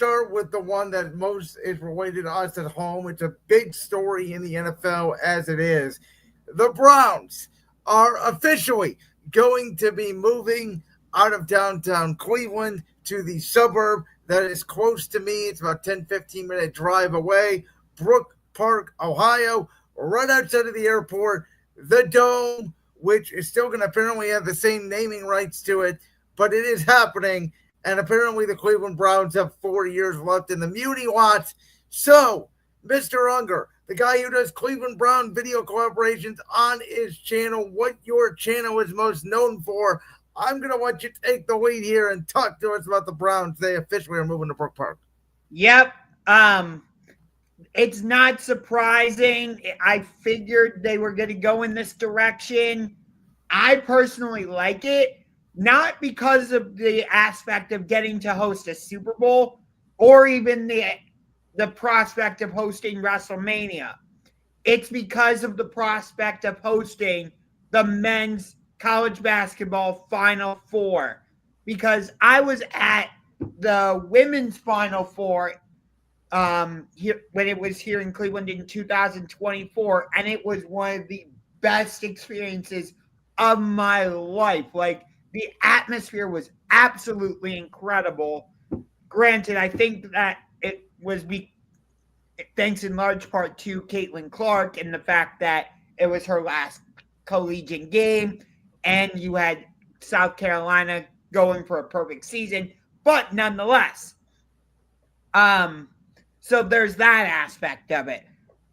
start with the one that most is related to us at home. It's a big story in the NFL as it is. The Browns are officially going to be moving out of downtown Cleveland to the suburb that is close to me. It's about 10-15 minute drive away. Brook Park, Ohio, right outside of the airport. The Dome, which is still going to apparently have the same naming rights to it, but it is happening. And apparently the Cleveland Browns have 4 years left in the Muni lots. So, Mr. Unger, the guy who does Cleveland Brown video collaborations on his channel, what your channel is most known for, I'm going to let you take the lead here and talk to us about the Browns. They officially are moving to Brook Park. Yep. It's not surprising. I figured they were going to go in this direction. I personally like it. Not because of the aspect of getting to host a Super Bowl or even the prospect of hosting WrestleMania. It's because of the prospect of hosting the men's college basketball Final Four. Because I was at the women's Final Four here, when it was here in Cleveland in 2024, and it was one of the best experiences of my life. Like, the atmosphere was absolutely incredible. Granted, I think that it was thanks in large part to Caitlin Clark and the fact that it was her last collegiate game, and you had South Carolina going for a perfect season. But nonetheless, so there's that aspect of it.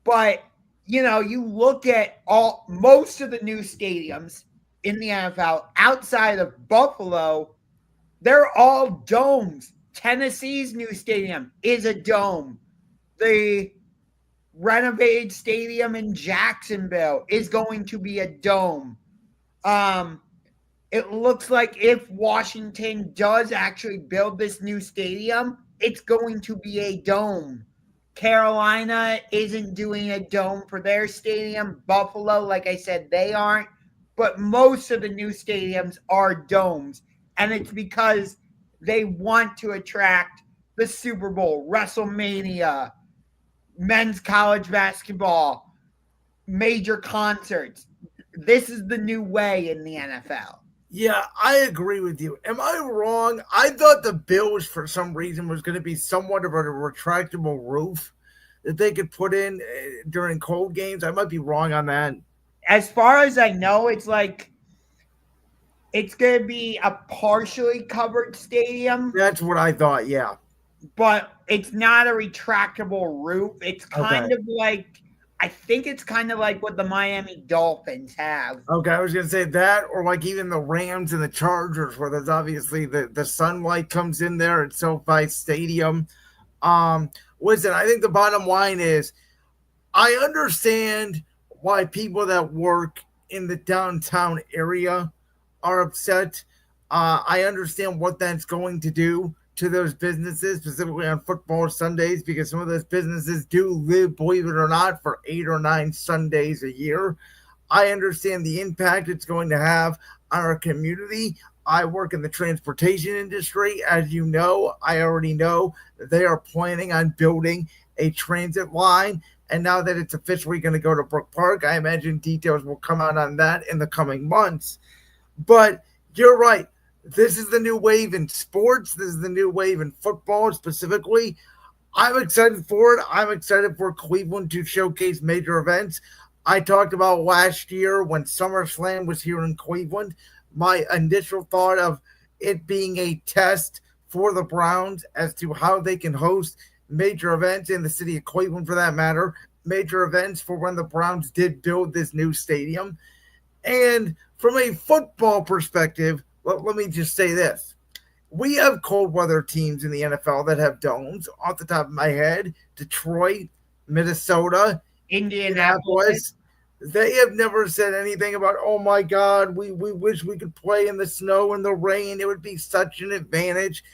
But, you know, you look at most of the new stadiums in the NFL outside of Buffalo, they're all domes. Tennessee's new stadium is a dome. The renovated stadium in Jacksonville is going to be a dome. It looks like if Washington does actually build this new stadium, it's going to be a dome. Carolina isn't doing a dome for their stadium. Buffalo, like I said, they aren't. But most of the new stadiums are domes. And it's because they want to attract the Super Bowl, WrestleMania, men's college basketball, major concerts. This is the new way in the NFL. Yeah, I agree with you. Am I wrong? I thought the Bills, for some reason, was going to be somewhat of a retractable roof that they could put in during cold games. I might be wrong on that. As far as I know, it's like it's going to be a partially covered stadium. That's what I thought, yeah. But it's not a retractable roof. It's kind of like, I think it's kind of like what the Miami Dolphins have. Okay, I was going to say that, or like even the Rams and the Chargers, where there's obviously the sunlight comes in there at SoFi Stadium. Listen, I think the bottom line is I understand why people that work in the downtown area are upset. I understand what that's going to do to those businesses, specifically on football Sundays, because some of those businesses do live, believe it or not, for 8 or 9 Sundays a year. I understand the impact it's going to have on our community. I work in the transportation industry. As you know, I already know that they are planning on building a transit line. And now that it's officially going to go to Brook Park, I imagine details will come out on that in the coming months. But you're right. This is the new wave in sports. This is the new wave in football specifically. I'm excited for it. I'm excited for Cleveland to showcase major events. I talked about last year when SummerSlam was here in Cleveland, my initial thought of it being a test for the Browns as to how they can host major events in the city of Cleveland, for that matter, major events for when the Browns did build this new stadium. And from a football perspective, let me just say this. We have cold weather teams in the NFL that have domes. Off the top of my head, Detroit, Minnesota, Indianapolis. They have never said anything about, oh my God, we wish we could play in the snow and the rain. It would be such an advantage.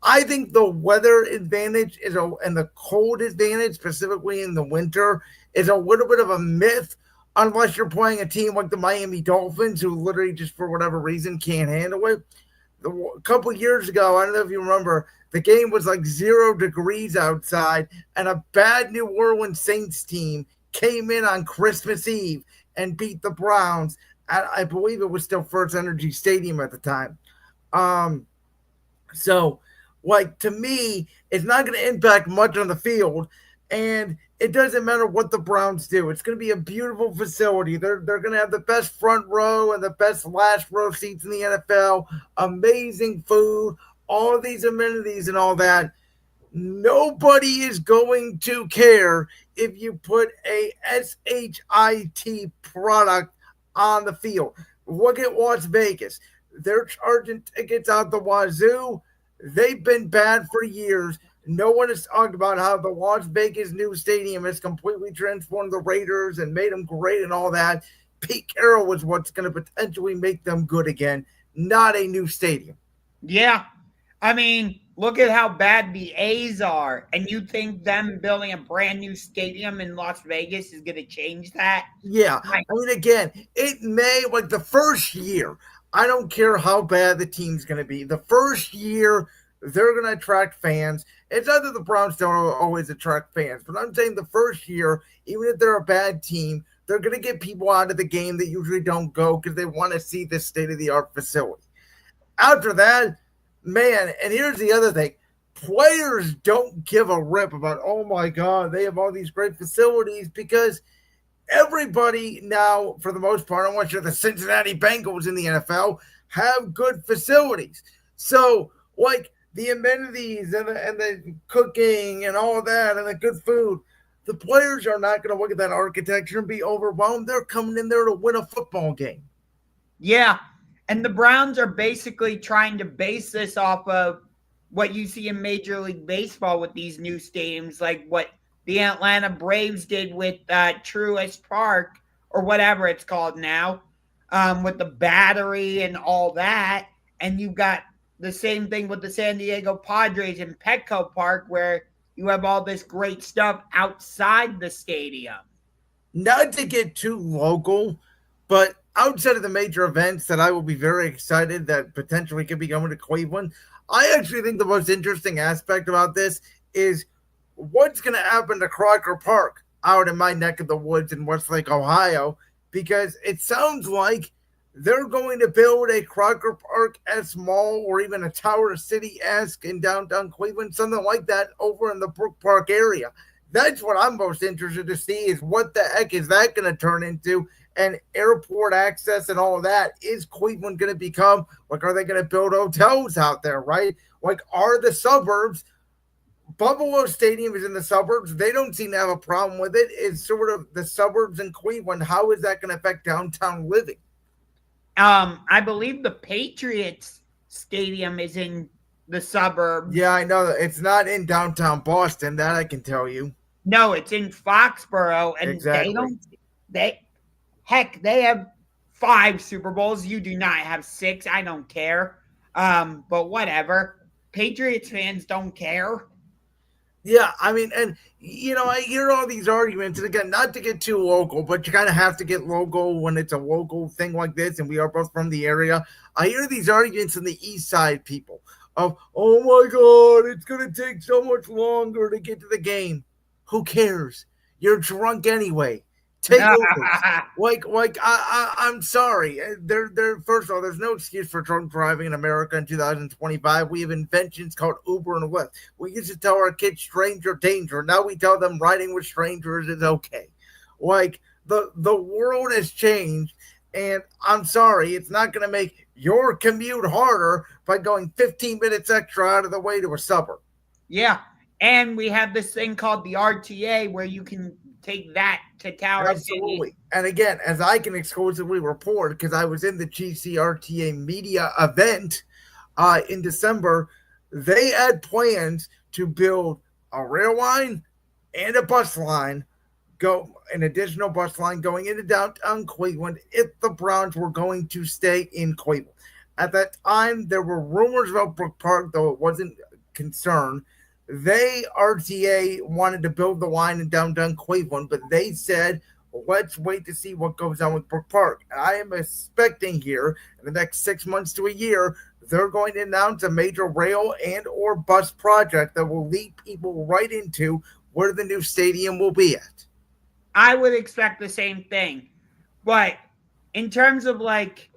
I think the weather advantage and the cold advantage, specifically in the winter, is a little bit of a myth, unless you're playing a team like the Miami Dolphins, who literally just for whatever reason can't handle it. A couple of years ago, I don't know if you remember, The game was like 0 degrees outside, and a bad New Orleans Saints team came in on Christmas Eve and beat the Browns at, I believe it was still First Energy Stadium at the time. Um, so, like, to me, it's not going to impact much on the field, and it doesn't matter what the Browns do. It's going to be a beautiful facility. They're going to have the best front row and the best last row seats in the NFL. Amazing food, all these amenities and all that. Nobody is going to care if you put a SHIT product on the field. Look at Las Vegas. They're charging tickets out the wazoo. They've been bad for years. No one has talked about how the Las Vegas new stadium has completely transformed the Raiders and made them great and all that. Pete Carroll was what's going to potentially make them good again, not a new stadium. Yeah. I mean, look at how bad the A's are. And you think them building a brand new stadium in Las Vegas is going to change that? Yeah. Like, I mean, again, it may, like the first year, I don't care how bad the team's going to be. The first year, they're going to attract fans. It's not that the Browns don't always attract fans, but I'm saying the first year, even if they're a bad team, they're going to get people out of the game that usually don't go because they want to see this state of the art facility. After that, man, and here's the other thing, players don't give a rip about, oh my God, they have all these great facilities because everybody now, for the most part, unless you're the Cincinnati Bengals in the NFL, have good facilities. So, like the amenities and the cooking and all of that and the good food, the players are not going to look at that architecture and be overwhelmed. They're coming in there to win a football game. yeah. And the Browns are basically trying to base this off of what you see in Major League Baseball with these new stadiums, like what the Atlanta Braves did with Truist Park or whatever it's called now, with the battery and all that. And you've got the same thing with the San Diego Padres in Petco Park, where you have all this great stuff outside the stadium. Not to get too local, but outside of the major events that I will be very excited that potentially could be coming to Cleveland, I actually think the most interesting aspect about this is what's going to happen to Crocker Park out in my neck of the woods in Westlake, Ohio, because it sounds like they're going to build a Crocker Park as small or even a Tower City esque in downtown Cleveland, something like that over in the Brook Park area. That's what I'm most interested to see is what the heck is that going to turn into and airport access and all of that. Is Cleveland going to become like, are they going to build hotels out there, right? Like, are the suburbs Buffalo Stadium is in the suburbs. They don't seem to have a problem with it. It's sort of the suburbs in Cleveland. How is that going to affect downtown living? I believe the Patriots Stadium is in the suburbs. Yeah, I know that it's not in downtown Boston. That I can tell you. No, it's in Foxborough, and they Exactly. don't. They heck, they have 5 Super Bowls. You do not have 6. I don't care. But whatever. Patriots fans don't care. Yeah, I mean, and I hear all these arguments, and again, not to get too local, but you kind of have to get local when it's a local thing like this, and we are both from the area. I hear these arguments from the East Side people of, oh my God, it's going to take so much longer to get to the game. Who cares? You're drunk anyway. Take Ubers. I'm sorry. There. First of all, there's no excuse for drunk driving in America in 2025. We have inventions called Uber and Lyft. We used to tell our kids stranger danger. Now we tell them riding with strangers is okay. Like the world has changed, and I'm sorry, it's not going to make your commute harder by going 15 minutes extra out of the way to a suburb. Yeah. And we have this thing called the RTA where you can take that to Tower City. Absolutely. And again, as I can exclusively report, because I was in the GCRTA media event in December, they had plans to build a rail line and a bus line, go an additional bus line going into downtown Cleveland if the Browns were going to stay in Cleveland. At that time, there were rumors about Brook Park, though it wasn't concerned. They, RTA, wanted to build the line in downtown Cleveland, but they said, let's wait to see what goes on with Brook Park. And I am expecting here in the next 6 months to a year, they're going to announce a major rail and or bus project that will lead people right into where the new stadium will be at. I would expect the same thing. But in terms of like,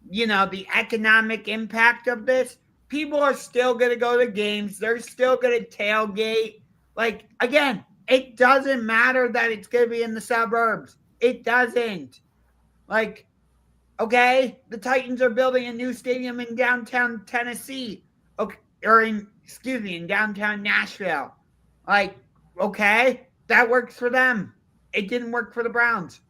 the economic impact of this, people are still going to go to games. They're still going to tailgate. Like, again, it doesn't matter that it's going to be in the suburbs. It doesn't. Like, okay, the Titans are building a new stadium in downtown Tennessee. Okay, or in downtown Nashville. Like, okay, that works for them. It didn't work for the Browns.